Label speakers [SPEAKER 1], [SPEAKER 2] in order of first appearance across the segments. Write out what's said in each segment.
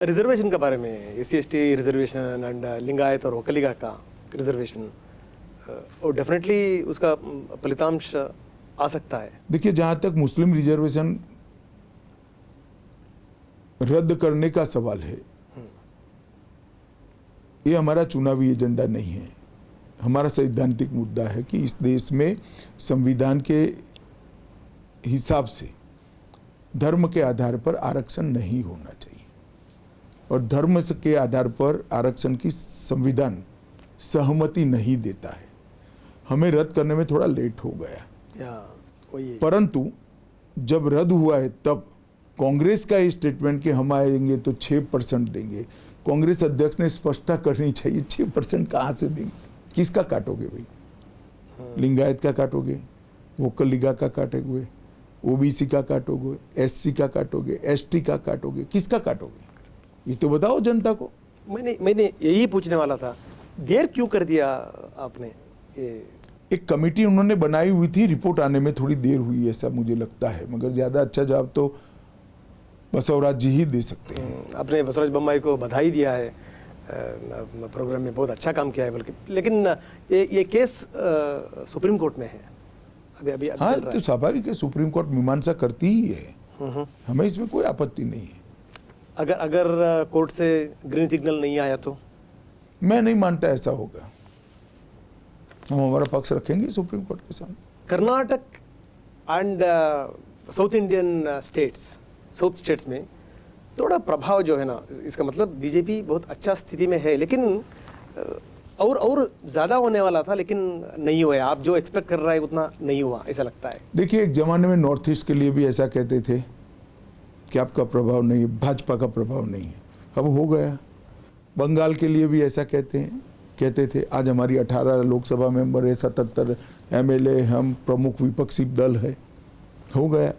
[SPEAKER 1] Reservation के बारे में, SC/ST रिजर्वेशन एंड लिंगायत और वकलीगा का रिजर्वेशन, और डेफिनेटली उसका फलितांश आ सकता है।
[SPEAKER 2] देखिए, जहाँ तक मुस्लिम रिजर्वेशन रद्द करने का सवाल है, ये हमारा चुनावी एजेंडा नहीं है। हमारा सैद्धांतिक मुद्दा है कि इस देश में संविधान के हिसाब से धर्म के आधार पर आरक्षण नहीं होना चाहिए, और धर्म के आधार पर आरक्षण की संविधान सहमति नहीं देता है। हमें रद्द करने में थोड़ा लेट हो गया, परंतु जब रद्द हुआ है तब कांग्रेस का ये स्टेटमेंट कि हम आएंगे तो 6% देंगे, कांग्रेस अध्यक्ष ने स्पष्टता करनी चाहिए 6% कहाँ से देंगे, किसका काटोगे भाई? लिंगायत का काटोगे, वोकलिगा का काटोगे, OBC का काटोगे, SC का काटोगे, ST का काटोगे, किसका काटोगे? ये तो बताओ जनता को।
[SPEAKER 1] मैंने यही पूछने वाला था, देर क्यों कर दिया आपने?
[SPEAKER 2] एक कमेटी उन्होंने बनाई हुई थी, रिपोर्ट आने में थोड़ी देर हुई ऐसा मुझे लगता है, मगर ज़्यादा अच्छा जवाब तो बसवराज जी ही दे सकते हैं।
[SPEAKER 1] आपने बसवराज बोम्मई को बधाई दिया है, प्रोग्राम में बहुत अच्छा काम किया है बल्कि, लेकिन ये केस सुप्रीम कोर्ट में है अभी
[SPEAKER 2] हाँ,
[SPEAKER 1] चल रहा
[SPEAKER 2] तो
[SPEAKER 1] है।
[SPEAKER 2] स्वाभाविक है, सुप्रीम कोर्ट मीमांसा करती ही है, हमें इसमें कोई आपत्ति नहीं है।
[SPEAKER 1] अगर कोर्ट से ग्रीन सिग्नल नहीं आया तो?
[SPEAKER 2] मैं नहीं मानता ऐसा होगा, हम हमारा पक्ष रखेंगे सुप्रीम कोर्ट के सामने।
[SPEAKER 1] Karnataka and south Indian south states में थोड़ा प्रभाव जो है ना, इसका मतलब बीजेपी बहुत अच्छा स्थिति में है, लेकिन और ज़्यादा होने वाला था, लेकिन नहीं हुआ। आप जो एक्सपेक्ट कर रहा है उतना नहीं हुआ, ऐसा लगता है।
[SPEAKER 2] देखिए, एक जमाने में नॉर्थ ईस्ट के लिए भी ऐसा कहते थे कि आपका प्रभाव नहीं है, भाजपा का प्रभाव नहीं है, अब हो गया। बंगाल के लिए भी ऐसा कहते थे, आज हमारी 18 लोकसभा मेंबर है, 77 MLA, हम प्रमुख विपक्षी दल है, हो गया।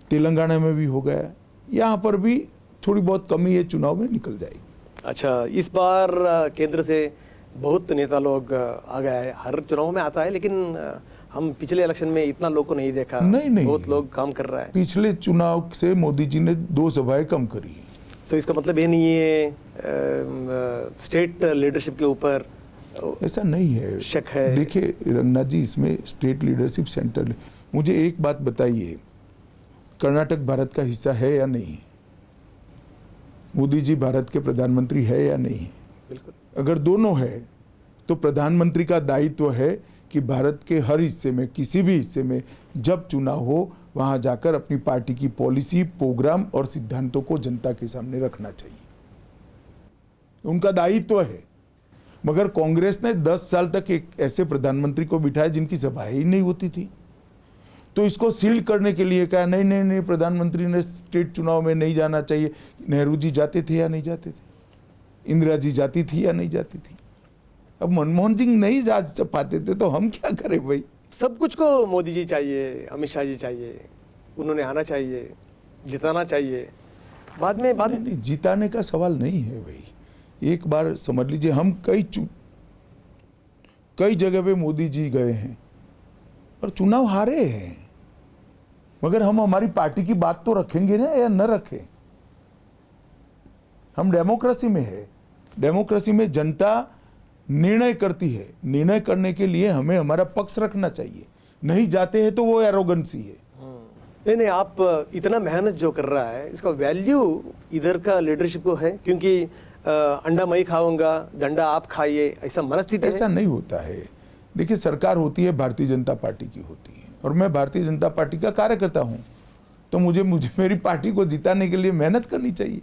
[SPEAKER 2] तेलंगाना में भी हो गया, यहाँ पर भी थोड़ी बहुत कमी है, चुनाव में निकल जाएगी। अच्छा,
[SPEAKER 1] इस बार केंद्र से बहुत नेता लोग आ गया है, हर चुनाव में आता है, लेकिन हम पिछले इलेक्शन में इतना लोग को नहीं देखा।
[SPEAKER 2] नहीं,
[SPEAKER 1] बहुत लोग काम कर रहा है।
[SPEAKER 2] पिछले चुनाव से मोदी जी ने 2 सभाएं कम करी है।
[SPEAKER 1] सो इसका मतलब ये नहीं है स्टेट लीडरशिप के ऊपर
[SPEAKER 2] ऐसा नहीं है,
[SPEAKER 1] शक है।
[SPEAKER 2] देखिए रंगनाथ जी, इसमें स्टेट लीडरशिप सेंटर। मुझे एक बात बताइए, कर्नाटक भारत का हिस्सा है या नहीं? मोदी जी भारत के प्रधानमंत्री है या नहीं?
[SPEAKER 1] बिल्कुल।
[SPEAKER 2] अगर दोनों है तो प्रधानमंत्री का दायित्व है कि भारत के हर हिस्से में, किसी भी हिस्से में जब चुनाव हो, वहां जाकर अपनी पार्टी की पॉलिसी, प्रोग्राम और सिद्धांतों को जनता के सामने रखना चाहिए, उनका दायित्व है। मगर कांग्रेस ने 10 साल तक एक ऐसे प्रधानमंत्री को बिठाया जिनकी सभाएं ही नहीं होती थी, तो इसको सील करने के लिए कहा नहीं, प्रधानमंत्री ने स्टेट चुनाव में नहीं जाना चाहिए। नेहरू जी जाते थे या नहीं जाते थे? इंदिरा जी जाती थी या नहीं जाती थी? अब मनमोहन सिंह नहीं जा पाते थे तो हम क्या करें भाई?
[SPEAKER 1] सब कुछ को मोदी जी चाहिए, अमित शाह जी चाहिए, उन्होंने आना चाहिए, जिताना चाहिए। बाद में
[SPEAKER 2] नहीं, जिताने का सवाल नहीं है भाई। एक बार समझ लीजिए, हम कई जगह पे मोदी जी गए हैं और चुनाव हारे हैं, मगर हम हमारी पार्टी की बात तो रखेंगे ना, या न रखें? हम डेमोक्रेसी में है, डेमोक्रेसी में जनता निर्णय करती है, निर्णय करने के लिए हमें हमारा पक्ष रखना चाहिए। नहीं जाते हैं तो वो एरोगेंसी है।
[SPEAKER 1] नहीं, आप इतना मेहनत जो कर रहा है, इसका वैल्यू इधर का लीडरशिप को है, क्योंकि अंडा मैं खाऊंगा, डंडा आप खाइए, ऐसा मनस्थिति
[SPEAKER 2] ऐसा नहीं होता है। देखिए, सरकार होती है भारतीय जनता पार्टी की होती है, और मैं भारतीय जनता पार्टी का कार्यकर्ता हूं, तो मुझे मेरी पार्टी को जिताने के लिए मेहनत करनी चाहिए।